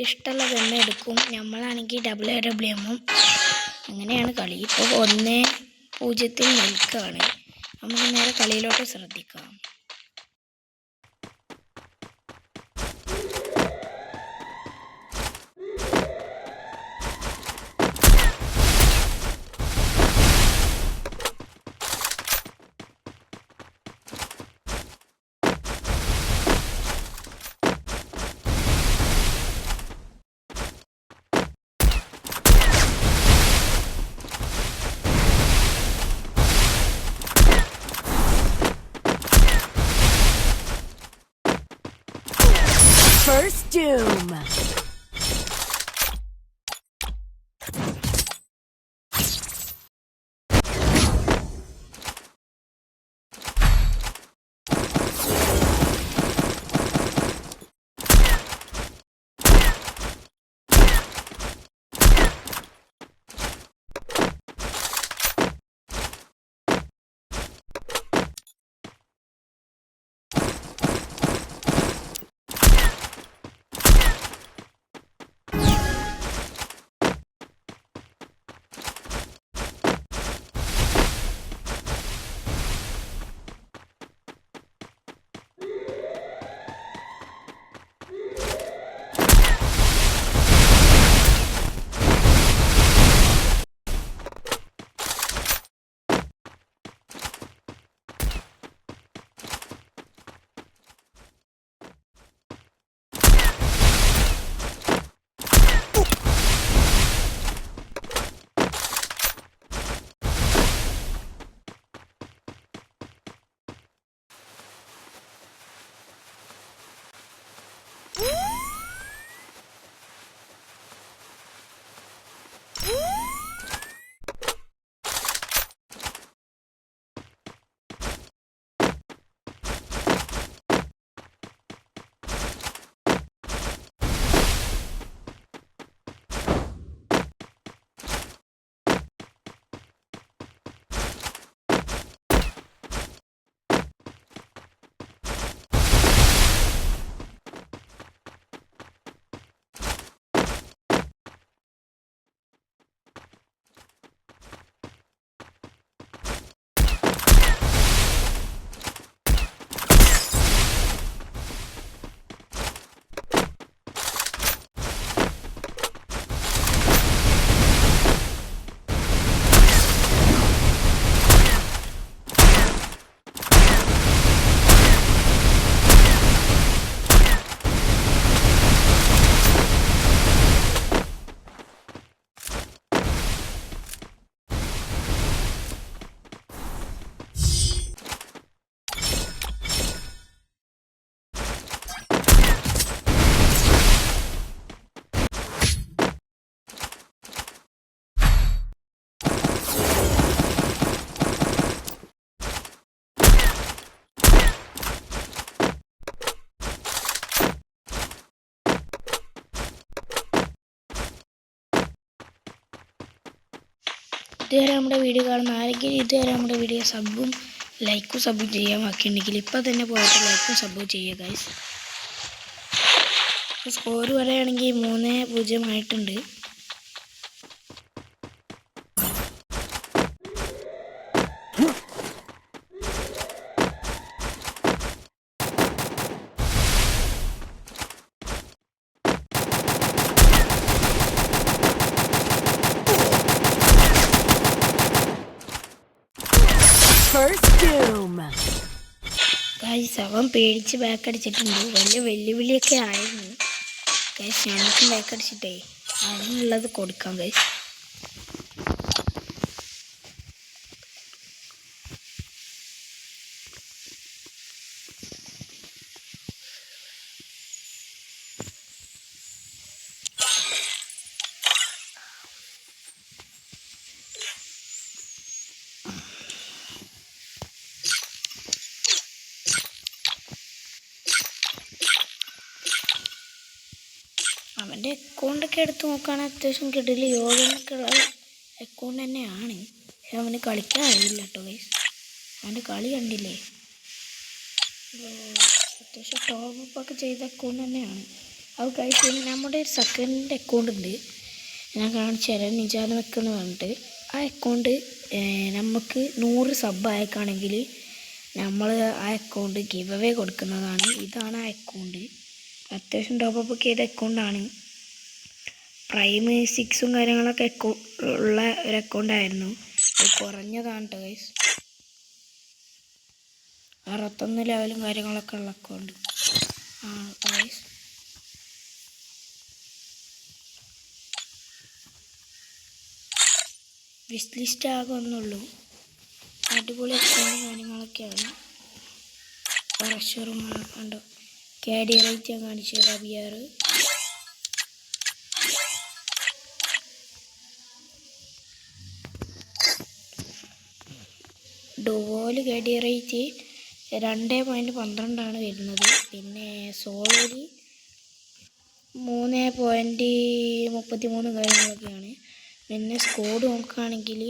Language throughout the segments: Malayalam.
ഇഷ്ടമുള്ള ഗണ്ണ് എടുക്കും. നമ്മളാണെങ്കിൽ WWMഉം അങ്ങനെയാണ് കളി. ഇപ്പോൾ 1-0 നിൽക്കുകയാണ്. നമുക്ക് നേരെ കളിയിലോട്ട് ശ്രദ്ധിക്കാം. First Doom. ഇതുവരെ നമ്മുടെ വീഡിയോ കാണുന്ന ആരെങ്കിലും ഇതുവരെ നമ്മുടെ വീഡിയോ ലൈക്കും സബും ചെയ്യാൻ ബാക്കിയുണ്ടെങ്കിൽ ഇപ്പം തന്നെ പോയിട്ട് ലൈക്കും സബും ചെയ്യുക ഗൈസ്. സ്കോർ പറയുകയാണെങ്കിൽ 3-0 ആയിട്ടുണ്ട്. First Doom. ഗൈസ് അവൻ പേടിച്ച് ബാക്ക് അടിച്ചിട്ടുണ്ട്. വലിയ വെല്ലുവിളിയൊക്കെ ആയിരുന്നു ഗൈസ്. ഞങ്ങൾക്ക് ബാക്ക് അടിച്ചിട്ടേ അതിനുള്ളത് കൊടുക്കാം ഗൈസ്. അവൻ്റെ അക്കൗണ്ടൊക്കെ എടുത്ത് നോക്കുകയാണെങ്കിൽ അത്യാവശ്യം കിടില് യോഗനൊക്കെ ഉള്ള അക്കൗണ്ട് തന്നെയാണ്. പക്ഷെ അവന് കളിക്കാൻ അറിയില്ല കേട്ടോ ഗൈസ്. അവൻ്റെ കളി കണ്ടില്ലേ, അത്യാവശ്യം ടോപ്പ് ഒക്കെ ചെയ്ത അക്കൗണ്ട് തന്നെയാണ്. അത് കഴിച്ച് നമ്മുടെ ഒരു സെക്കൻഡ് അക്കൗണ്ട് ഉണ്ട്, ഞാൻ കാണിച്ചു തരാം. നിജാദ് വെക്കുന്ന പറഞ്ഞിട്ട് ആ അക്കൗണ്ട് നമുക്ക് 100 സബ് അയക്കുകയാണെങ്കിൽ നമ്മൾ ആ അക്കൗണ്ട് ഗിവ് അവേ കൊടുക്കുന്നതാണ്. ഇതാണ് ആ അക്കൗണ്ട്. അത്യാവശ്യം ടോപ്പപ്പ് ഒക്കെ ചെയ്ത അക്കൗണ്ടാണ്. പ്രൈം 6ഉം കാര്യങ്ങളൊക്കെ ഉള്ള ഒരു അക്കൗണ്ടായിരുന്നു. അത് കുറഞ്ഞതാണ് കേട്ടോ ഗൈസ്. 61 ലെവലും കാര്യങ്ങളൊക്കെ ഉള്ള അക്കൗണ്ട് ആണ് ഗൈസ്. വിഷ് ലിസ്റ്റ് ആകെ ഒന്നുള്ളൂ. അടിപൊളി അക്കൗണ്ട് കാര്യങ്ങളൊക്കെയാണ്. റഷറും ഉണ്ടോ കാഡി റേറ്റ് ഞാൻ കാണിച്ചു തരാം. ബിയർ ഡുവോല് കാഡി റേറ്റ് 2.12 വരുന്നത്. പിന്നെ സോളോയിൽ 3.33 കാര്യങ്ങളൊക്കെയാണ്. പിന്നെ സ്കോഡ് നോക്കുകയാണെങ്കിൽ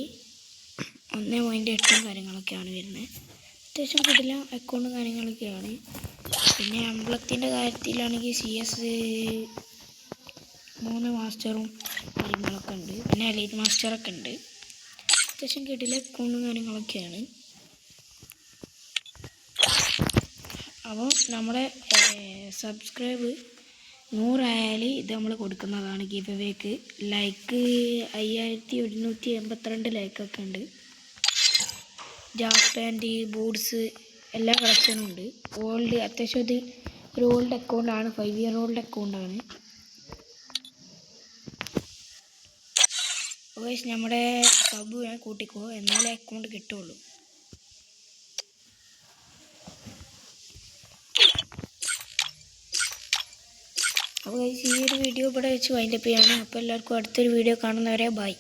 1.8 കാര്യങ്ങളൊക്കെയാണ് വരുന്നത്. അത്യാവശ്യം കിട്ടില്ല അക്കൗണ്ടും കാര്യങ്ങളൊക്കെയാണ്. പിന്നെ അമ്പലത്തിൻ്റെ കാര്യത്തിലാണെങ്കിൽ CS 3 മാസ്റ്ററും കാര്യങ്ങളൊക്കെ ഉണ്ട്. പിന്നെ എലൈറ്റ് മാസ്റ്ററൊക്കെ ഉണ്ട്. അത്യാവശ്യം കിട്ടില്ല അക്കൗണ്ടും കാര്യങ്ങളൊക്കെയാണ്. അപ്പോൾ നമ്മുടെ സബ്സ്ക്രൈബ് 100 ആയാൽ ഇത് നമ്മൾ കൊടുക്കുന്നതാണ് ഗിവ് അവേക്ക്. ലൈക്ക് 5182 ലൈക്കൊക്കെ ഉണ്ട്. ജാസ് പാൻറ്റ്, ബൂട്ട്സ് എല്ലാ കളക്ഷനും ഉണ്ട്. ഓൾഡ് അത്യാവശ്യം ഇത് ഒരു ഓൾഡ് അക്കൗണ്ടാണ്, 5 ഇയർ ഓൾഡ് അക്കൗണ്ടാണ്. ഓൾവേസ് നമ്മുടെ സബ് ഞാൻ കൂട്ടിക്കോ, എന്നാലേ അക്കൗണ്ട് കിട്ടുള്ളൂ. അപ്പോൾ ഈ ഒരു വീഡിയോ ഇവിടെ വെച്ച് വൈൻഡപ്പ് ചെയ്യാണ്. അപ്പോൾ എല്ലാവർക്കും അടുത്തൊരു വീഡിയോ കാണുന്നവരെ ബൈ.